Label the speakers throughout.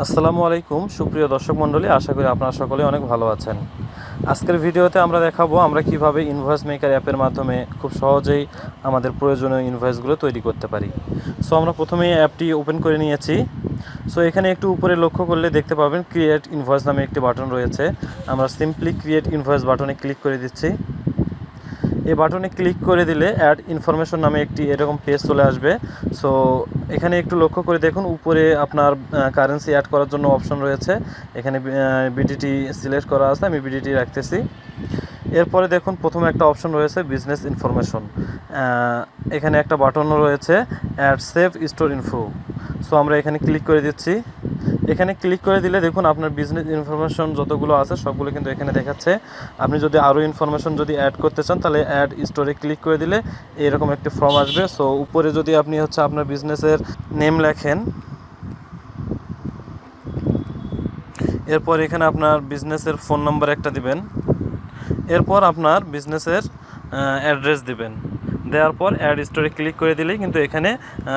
Speaker 1: আসসালামু আলাইকুম সুপ্রিয় দর্শক মণ্ডলী, আশা করি আপনারা সকলে অনেক ভালো আছেন। আজকের ভিডিওতে আমরা দেখাবো আমরা কিভাবে ইনভয়েস মেকার অ্যাপের মাধ্যমে খুব সহজেই আমাদের প্রয়োজনীয় ইনভয়েসগুলো তৈরি করতে পারি। সো আমরা প্রথমেই অ্যাপটি ওপেন করে নিয়েছি। সো এখানে একটু উপরে লক্ষ্য করলে দেখতে পাবেন ক্রিয়েট ইনভয়েস নামে একটি বাটন রয়েছে। আমরা সিম্পলি ক্রিয়েট ইনভয়েস বাটনে ক্লিক করে দিচ্ছি। এই বাটনে ক্লিক করে দিলে অ্যাড ইনফরমেশন নামে একটি এরকম পেজ চলে আসবে। সো এখানে একটু লক্ষ্য করে দেখুন, উপরে আপনার কারেন্সি অ্যাড করার জন্য অপশন রয়েছে। এখানে বিডিটি সিলেক্ট করা আছে, আমি বিডিটি রাখতেছি। এরপরে দেখুন প্রথমে একটা অপশন রয়েছে বিজনেস ইনফরমেশন, এখানে একটা বাটনও রয়েছে add save store info. So আমরা এখানে ক্লিক করে দিচ্ছি। এখানে ক্লিক করে দিলে দেখুন আপনার বিজনেস ইনফরমেশন যতগুলো আছে সবগুলো কিন্তু এখানে দেখাচ্ছে। আপনি যদি আরও ইনফরমেশন যদি অ্যাড করতে চান তাহলে অ্যাড স্টোরে ক্লিক করে দিলে এরকম একটি ফর্ম আসবে। সো উপরে যদি আপনি আপনার বিজনেসের নেম লেখেন, এরপর এখানে আপনার বিজনেসের ফোন নাম্বার একটা দিবেন, এরপর আপনার বিজনেসের অ্যাড্রেস দিবেন, দেওয়ার পর অ্যাড স্টোরে ক্লিক করে দিলেই কিন্তু এখানে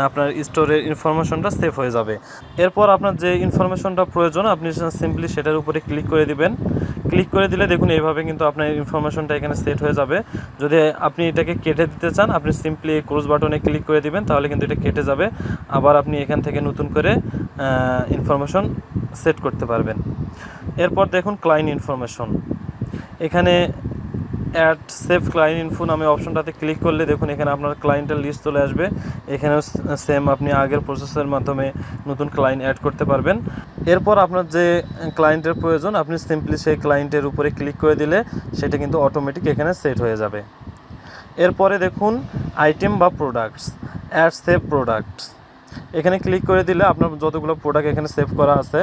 Speaker 1: আপনার স্টোরের ইনফরমেশনটা সেভ হয়ে যাবে। এরপর আপনার যে ইনফরমেশনটা প্রয়োজন আপনি সিম্পলি সেটার উপরে ক্লিক করে দিবেন। ক্লিক করে দিলে দেখুন এইভাবে কিন্তু আপনার ইনফরমেশনটা এখানে সেট হয়ে যাবে। যদি আপনি এটাকে কেটে দিতে চান আপনি সিম্পলি ক্লোজ বাটনে ক্লিক করে দিবেন, তাহলে কিন্তু এটা কেটে যাবে। আবার আপনি এখান থেকে নতুন করে ইনফরমেশন সেট করতে পারবেন। এরপর দেখুন ক্লায়েন্ট ইনফরমেশন, এখানে অ্যাড সেভ ক্লায়েন্ট ইনফো নামে অপশনটাতে ক্লিক করলে দেখুন এখানে আপনার ক্লায়েন্টের লিস্ট চলে আসবে। এখানেও সেম আপনি আগের প্রসেসের মাধ্যমে নতুন ক্লায়েন্ট অ্যাড করতে পারবেন। এরপর আপনার যে ক্লায়েন্টের প্রয়োজন আপনি সিম্পলি সেই ক্লায়েন্টের উপরে ক্লিক করে দিলে সেটা কিন্তু অটোমেটিক এখানে সেট হয়ে যাবে। এরপরে দেখুন আইটেম বা প্রোডাক্টস, অ্যাড সেভ প্রোডাক্টস, এখানে ক্লিক করে দিলে আপনার যতগুলো প্রোডাক্ট এখানে সেভ করা আছে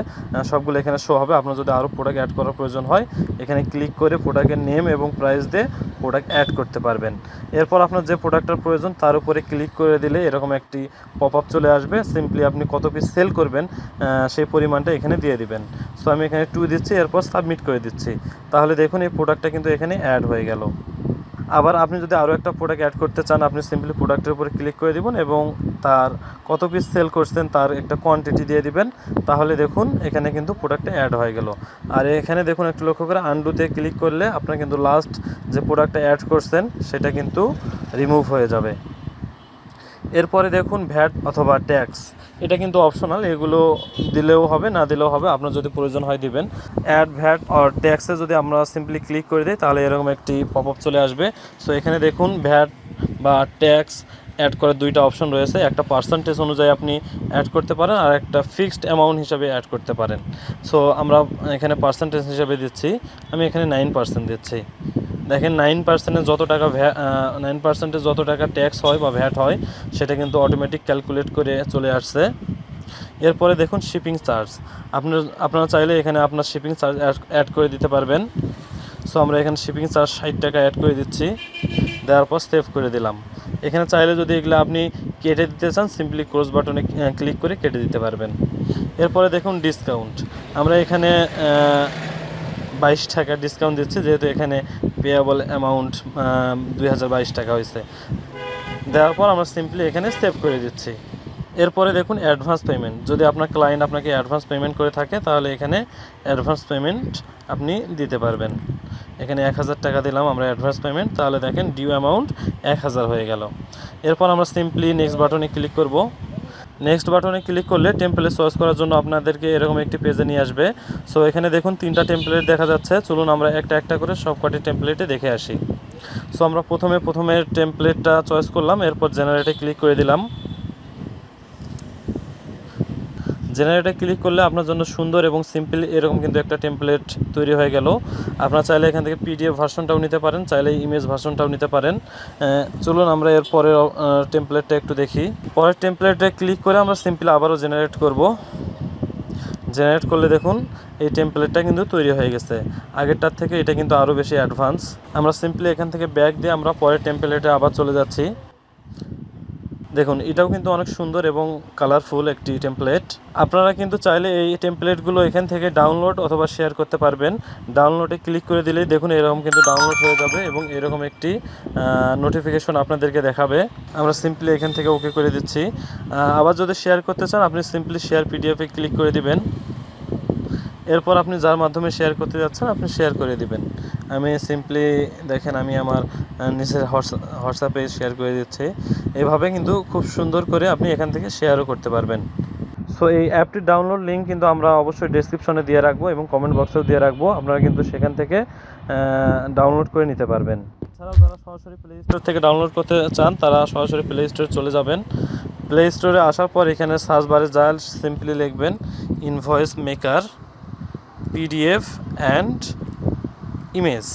Speaker 1: সবগুলো এখানে শো হবে। আপনার যদি আরও প্রোডাক্ট অ্যাড করার প্রয়োজন হয় এখানে ক্লিক করে প্রোডাক্টের নেম এবং প্রাইস দিয়ে প্রোডাক্ট অ্যাড করতে পারবেন। এরপর আপনার যে প্রোডাক্টের প্রয়োজন তার উপরে ক্লিক করে দিলে এরকম একটি পপ আপ চলে আসবে। সিম্পলি আপনি কত পিস সেল করবেন সেই পরিমাণটা এখানে দিয়ে দিবেন। সো আমি এখানে 2 দিচ্ছি, এরপর সাবমিট করে দিচ্ছি। তাহলে দেখুন এই প্রোডাক্টটা কিন্তু এখানে অ্যাড হয়ে গেল। আবার আপনি যদি আরও একটা প্রোডাক্ট অ্যাড করতে চান আপনি সিম্পলি প্রোডাক্টের উপরে ক্লিক করে দিবেন এবং তার কত পিস সেল করছেন তার একটা কোয়ান্টিটি দিয়ে দিবেন। তাহলে দেখুন এখানে কিন্তু প্রোডাক্টটা অ্যাড হয়ে গেল। আর এখানে দেখুন একটু লক্ষ্য করে আনডুতে ক্লিক করলে আপনার কিন্তু লাস্ট যে প্রোডাক্টটা অ্যাড করছেন সেটা কিন্তু রিমুভ হয়ে যাবে। এরপরে দেখুন ভ্যাট অথবা ট্যাক্স, এটা কিন্তু অপশনাল, এগুলো দিলেও হবে না দিলেও হবে, আপনার যদি প্রয়োজন হয় দিবেন। অ্যাড ভ্যাট আর ট্যাক্সে যদি আমরা সিম্পলি ক্লিক করে দিই তাহলে এরকম একটি পপ আপ চলে আসবে। সো এখানে দেখুন ভ্যাট বা ট্যাক্স অ্যাড করার দুইটা অপশন রয়েছে, একটা পার্সেন্টেজ অনুযায়ী আপনি অ্যাড করতে পারেন আর একটা ফিক্সড অ্যামাউন্ট হিসাবে অ্যাড করতে পারেন। সো আমরা এখানে পার্সেন্টেজ হিসাবে দিচ্ছি, আমি এখানে 9% দিচ্ছি। দেখেন 9%-এর যত টাকা 9%-এর যত টাকা ট্যাক্স হয় বা ভ্যাট হয় সেটা কিন্তু অটোমেটিক ক্যালকুলেট করে চলে আসছে। এরপরে দেখুন শিপিং চার্জ, আপনারা চাইলে এখানে আপনার শিপিং চার্জ অ্যাড করে দিতে পারবেন। সো আমরা এখানে শিপিং চার্জ 60 টাকা অ্যাড করে দিচ্ছি, দেওয়ার পর সেভ করে দিলাম। এখানে চাইলে যদি এগুলো আপনি কেটে দিতে চান সিম্পলি ক্লোজ বাটনে ক্লিক করে কেটে দিতে পারবেন। এরপরে দেখুন ডিসকাউন্ট, আমরা এখানে 22 টাকা ডিসকাউন্ট দিচ্ছি যেহেতু এখানে পেয়েবল অ্যামাউন্ট 2022 টাকা হয়েছে। দেওয়ার পর আমরা সিম্পলি এখানে সেভ করে দিচ্ছি। এরপরে দেখুন অ্যাডভান্স পেমেন্ট, যদি আপনার ক্লায়েন্ট আপনাকে অ্যাডভান্স পেমেন্ট করে থাকে তাহলে এখানে অ্যাডভান্স পেমেন্ট আপনি দিতে পারবেন। এখানে 1000 টাকা দিলাম আমরা অ্যাডভান্স পেমেন্ট, তাহলে দেখেন ডিউ অ্যামাউন্ট 1000 হয়ে গেল। এরপর আমরা সিম্পলি নেক্সট বাটনে ক্লিক করব। নেক্সট বাটনে ক্লিক করলে টেমপ্লেট চয়েস করার জন্য আপনাদেরকে এরকম একটি পেজে নিয়ে আসবে। সো এখানে দেখুন 3টা টেমপ্লেট দেখা যাচ্ছে, চলুন আমরা একটা একটা করে সব কটি টেমপ্লেটে দেখে আসি। সো আমরা প্রথমে টেমপ্লেটটা চয়েস করলাম, এরপর জেনারেটে ক্লিক করে দিলাম। জেনারেটে ক্লিক করলে আপনার জন্য সুন্দর এবং সিম্পল এরকম কিন্তু একটা টেমপ্লেট তৈরি হয়ে গেল। আপনারা চাইলে এখান থেকে পিডিএফ ভার্সনটাও নিতে পারেন, চাইলে ইমেজ ভার্সনটাও নিতে পারেন। চলুন আমরা এর পরের টেমপ্লেটটা একটু দেখি। পরের টেমপ্লেটে ক্লিক করে আমরা সিম্পলি আবারও জেনারেট করব। জেনারেট করলে দেখুন এই টেমপ্লেটটা কিন্তু তৈরি হয়ে গেছে। আগেরটার থেকে এটা কিন্তু আরও বেশি অ্যাডভান্স। আমরা সিম্পলি এখান থেকে ব্যাক দিয়ে আমরা পরের টেমপ্লেটে আবার চলে যাচ্ছি। দেখুন এটাও কিন্তু অনেক সুন্দর এবং কালারফুল একটি টেমপ্লেট। আপনারা কিন্তু চাইলে এই টেমপ্লেটগুলো এখান থেকে ডাউনলোড অথবা শেয়ার করতে পারবেন। ডাউনলোডে ক্লিক করে দিলেই দেখুন এরকম কিন্তু ডাউনলোড হয়ে যাবে এবং এরকম একটি নোটিফিকেশন আপনাদেরকে দেখাবে। আমরা সিম্পলি এখান থেকে ওকে করে দিচ্ছি। আবার যদি শেয়ার করতে চান আপনি সিম্পলি শেয়ার পিডিএফে ক্লিক করে দিবেন। এরপর আপনি যার মাধ্যমে শেয়ার করতে যাচ্ছেন আপনি শেয়ার করে দিবেন। আমি সিম্পলি দেখেন আমি আমার নিচের হোয়াটসঅ্যাপে শেয়ার করে দিচ্ছি। এভাবে কিন্তু খুব সুন্দর করে আপনি এখান থেকে শেয়ারও করতে পারবেন। সো এই অ্যাপটির ডাউনলোড লিঙ্ক কিন্তু আমরা অবশ্যই ডেসক্রিপশনে দিয়ে রাখবো এবং কমেন্ট বক্সেও দিয়ে রাখবো, আপনারা কিন্তু সেখান থেকে ডাউনলোড করে নিতে পারবেন। এছাড়াও যারা সরাসরি প্লে স্টোর থেকে ডাউনলোড করতে চান তারা সরাসরি প্লে স্টোরে চলে যাবেন। প্লে স্টোরে আসার পর এখানে সার্চ বারে যা সিম্পলি লিখবেন invoice maker PDF and image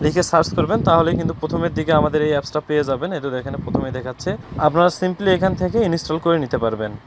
Speaker 1: লিখে সার্চ করবেন, তাহলে কিন্তু প্রথমের দিকে আমাদের এই অ্যাপসটা পেয়ে যাবেন। এটা এখানে প্রথমেই দেখাচ্ছে, আপনারা সিম্পলি এখান থেকে ইনস্টল করে নিতে পারবেন।